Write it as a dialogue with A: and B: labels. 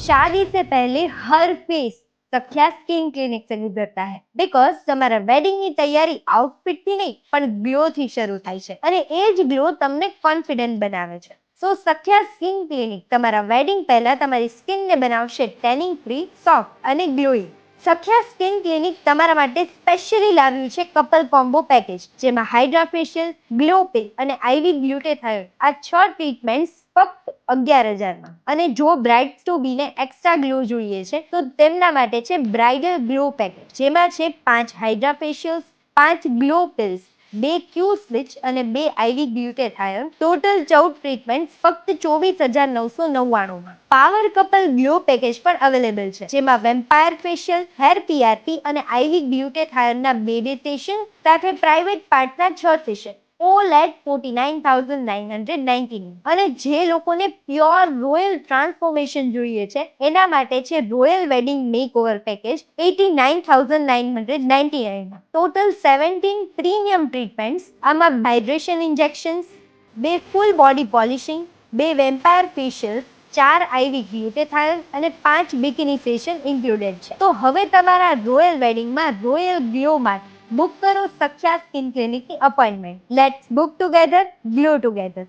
A: शादी से पहले हर फेस सख्या स्किन क्लिनिक से गुजरता है बिकॉज તમારા વેડિંગ ની તૈયારી આઉટફિટ થી નહીં પણ ગ્લો થી શરૂ થાય છે અને એ જ ગ્લો તમને કોન્ફિડન્ટ બનાવે છે. સો સખ્યા સ્કિન ક્લિનિક તમારા વેડિંગ પહેલા તમારી સ્કિન ને બનાવશે ટેનિંગ ફ્રી, સોફ્ટ અને ગ્લોઈંગ. સખ્યા સ્કિન ક્લિનિક તમારા માટે સ્પેશિયલી લાવ્યું છે કપલ કોમ્બો પેકેજ, જેમાં હાઇડ્રા ફેશિયલ, ગ્લો પિલ અને આઈવી ગ્લુટેથાયોન આ 6 ટ્રીટમેન્ટ્સ ફક્ત 11,000માં. અને જો બ્રાઇડ્સ ટુ બી ને એક્સ્ટ્રા ગ્લો જોઈએ છે તો તેમના માટે છે બ્રાઇડલ ગ્લો પેકેજ, જેમાં છે 5 હાઇડ્રા ફેશિયલ્સ, 5 ગ્લો પિલ્સ, 2 ક્યુ સ્વિચ અને 2 આઈવી ગ્લુટેથાયોન. ટોટલ 14 ટ્રીટમેન્ટ ફક્ત 24,999માં. પાવર કપલ ગ્લો પેકેજ પણ અવેલેબલ છે, જેમાં વેમ્પાયર ફેશિયલ, હેર પીઆરપી અને આઈવી ગ્લુટેથાયોનના 2 સેશન સાથે પ્રાઇવેટ પાર્ટના 6 સેશન, ઓલ એટ 49,999. અને જે લોકોને પ્યોર રોયલ ટ્રાન્સફોર્મેશન જોઈએ છે એના માટે છે royal wedding makeover package 89,999. Total 17 premium treatments. આમાં hydration injections, 2 full body polishing, 2 vampire facial, 4 IV glutathione અને 5 બિકિની સેશન ઇન્ક્લુડેડ છે. તો હવે તમારા રોયલ વેડિંગમાં રોયલ ગ્લો માટે બુક કરો સખ્યા સ્કિન ક્લિનિકની appointment. Let's book together, glow together.